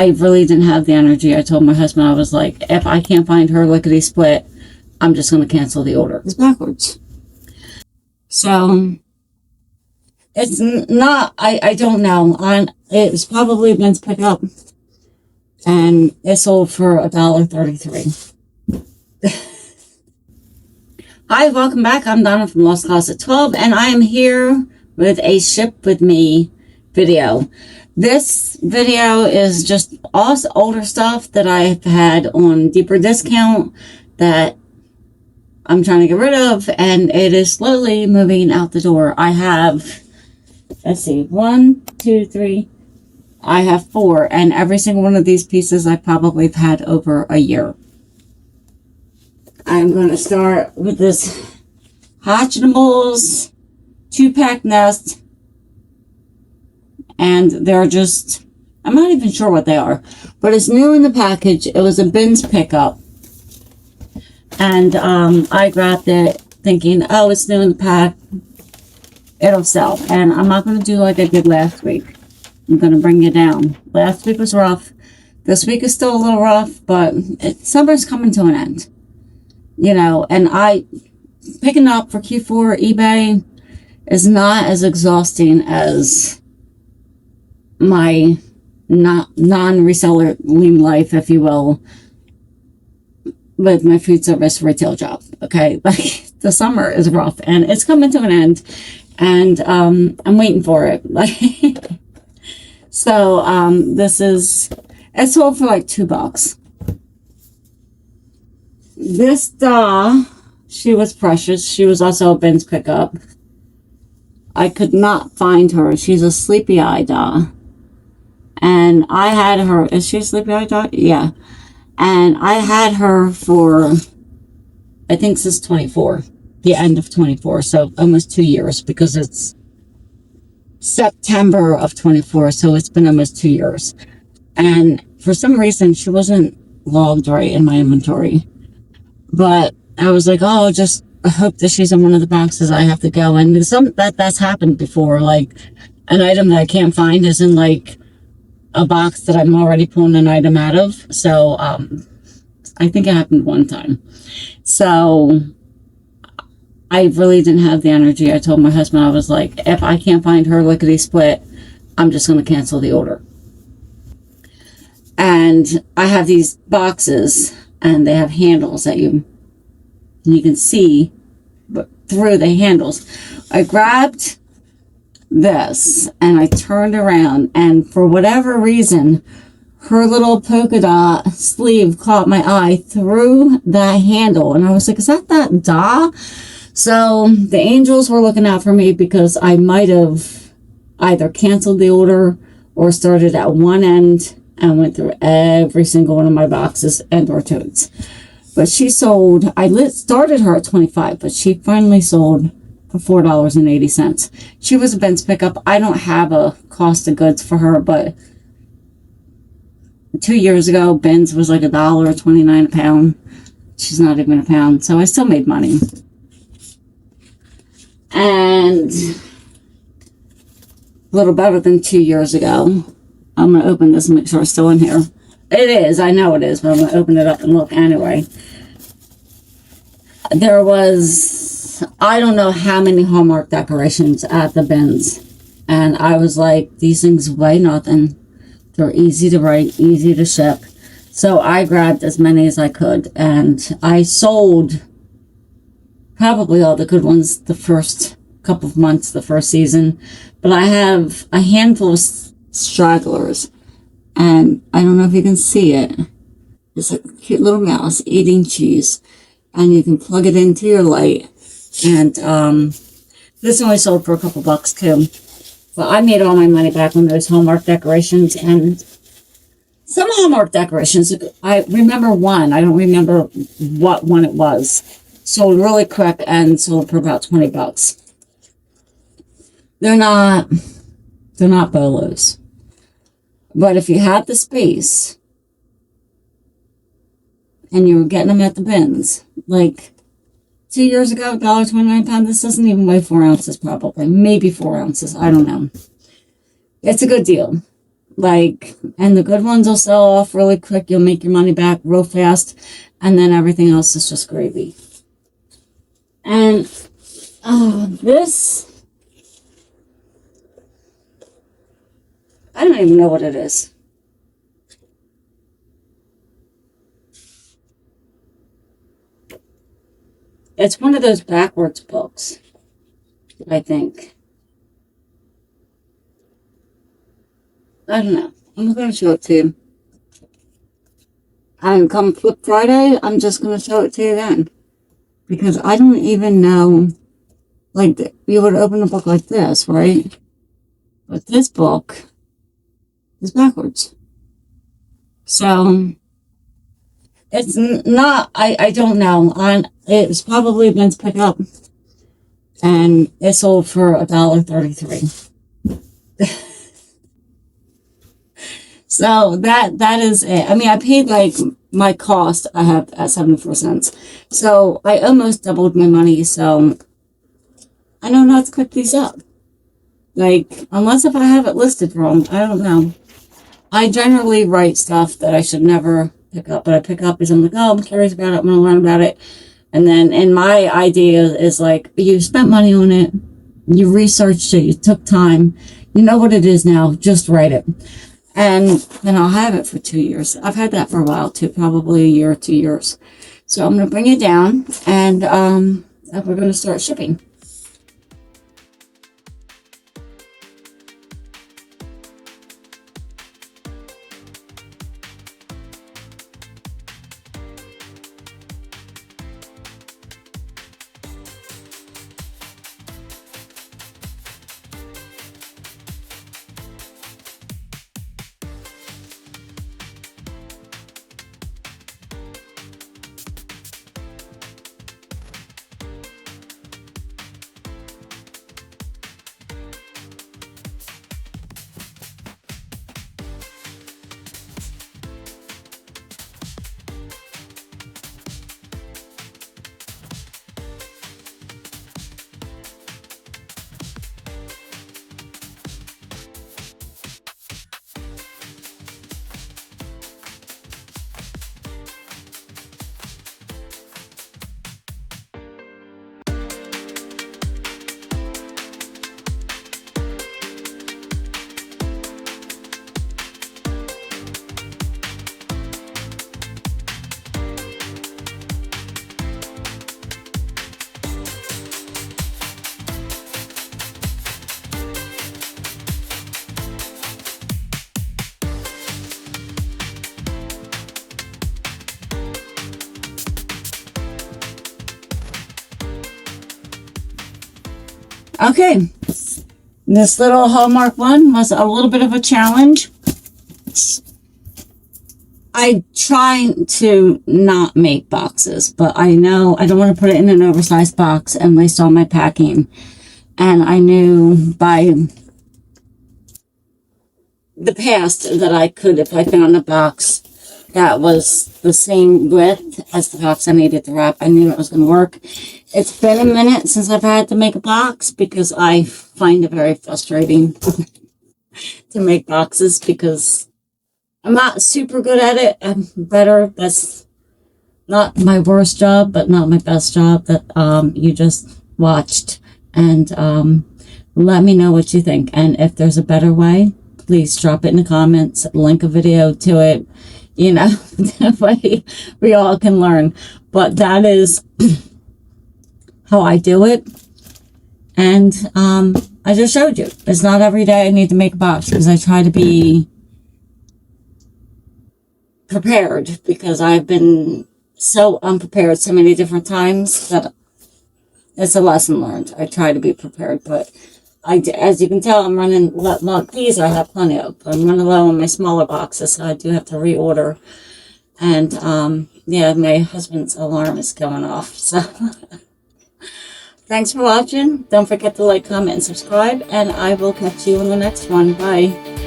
I really didn't have the energy. I told my husband, I was like, if I can't find her lickety split, I'm just going to cancel the order. It's backwards. So it's not, I don't know. It's probably been picked up and it sold for $1.33. Hi, welcome back. I'm Donna from Lost Closet 12 and I am here with a ship with me video. This video is just all older stuff that I've had on deeper discount that I'm trying to get rid of, and it is slowly moving out the door. I have, let's see, 1, 2, 3, I have 4, and every single one of these pieces I probably have had over a year. I'm going to start with this Hatchimals 2-pack nest, and they're just, I'm not even sure what they are, but it's new in the package. It was a bins pickup. And I grabbed it thinking, oh, it's new in the pack. It'll sell. And I'm not going to do like I did last week. I'm going to bring you down. Last week was rough. This week is still a little rough, but summer's coming to an end. You know, and picking up for Q4 eBay is not as exhausting as my non-reseller lean life, if you will, with my food service retail job. Okay, like the summer is rough and it's coming to an end, and I'm waiting for it. Like, so it sold for like $2. This doll, she was precious. She was also a bins pickup. I could not find her. She's a sleepy eye doll, and I had her. Is she a sleepy eye doll? Yeah. And I had her for, I think since 24, the end of 24. So almost 2 years, because it's September of 24. So it's been almost 2 years. And for some reason, she wasn't logged right in my inventory. But I was like, oh, just hope that she's in one of the boxes I have to go. And that's happened before. Like, an item that I can't find is in like a box that I'm already pulling an item out of. So I think it happened one time. So I really didn't have the energy. I told my husband, I was like, if I can't find her lickety split, I'm just going to cancel the order. And I have these boxes, and they have handles that you can see through the handles. I grabbed this and I turned around, and for whatever reason her little polka dot sleeve caught my eye through that handle, and I was like, is that doll? So the angels were looking out for me, because I might have either canceled the order or started at one end and went through every single one of my boxes and or totes. But she sold, started her at $25, but she finally sold for $4.80. She was a bins pickup. I don't have a cost of goods for her, but 2 years ago, bins was like $1.29 a pound. She's not even a pound, so I still made money. And a little better than 2 years ago. I'm going to open this and make sure it's still in here. It is, I know it is, but I'm going to open it up and look anyway. There was, I don't know how many Hallmark decorations at the bins. And I was like, these things weigh nothing. They're easy to write, easy to ship. So I grabbed as many as I could. And I sold probably all the good ones the first couple of months, the first season. But I have a handful of stragglers. And I don't know if you can see it. It's a cute little mouse eating cheese. And you can plug it into your light. And this only sold for a couple bucks too. But I made all my money back on those Hallmark decorations. And some Hallmark decorations, I remember one. I don't remember what one it was. Sold really quick and sold for about 20 bucks. They're not bolos. But if you have the space and you were getting them at the bins, like 2 years ago, $1.29 a pound, this doesn't even weigh 4 ounces probably. Maybe 4 ounces. I don't know. It's a good deal. Like, and the good ones will sell off really quick. You'll make your money back real fast. And then everything else is just gravy. And this, I don't even know what it is. It's one of those backwards books, I think. I don't know. I'm going to show it to you. And come Flip Friday, I'm just going to show it to you then. Because I don't even know, like, you would open a book like this, right? But this book is backwards. So, it's not, I don't know. It's probably meant to pick up. And it sold for $1.33. So that is it. I mean, I paid like my cost I have at 74 cents. So I almost doubled my money. So I know not to click these up. Like, unless if I have it listed wrong, I don't know. I generally write stuff that I should never pick up, but I pick up because I'm like, oh, I'm curious about it. I'm going to learn about it. And then, and my idea is like, you spent money on it. You researched it. You took time. You know what it is now. Just write it. And then I'll have it for 2 years. I've had that for a while too, probably a year or 2 years. So I'm going to bring it down and we're going to start shipping. Okay, this little Hallmark one was a little bit of a challenge. I try to not make boxes, but I know I don't want to put it in an oversized box and waste all my packing. And I knew by the past that I could, if I found a box that was the same width as the box I needed to wrap, I knew it was going to work. It's been a minute since I've had to make a box because I find it very frustrating to make boxes because I'm not super good at it. I'm better. That's not my worst job, but not my best job that you just watched. And let me know what you think. And if there's a better way, please drop it in the comments, link a video to it. You know, that way we all can learn. But that is how I do it. And I just showed you. It's not every day I need to make a box because I try to be prepared because I've been so unprepared so many different times that it's a lesson learned. I try to be prepared, but as you can tell, I'm running low. These I have plenty of. I'm running low on my smaller boxes, so I do have to reorder. And yeah, my husband's alarm is going off. So thanks for watching. Don't forget to like, comment, and subscribe, and I will catch you in the next one. Bye.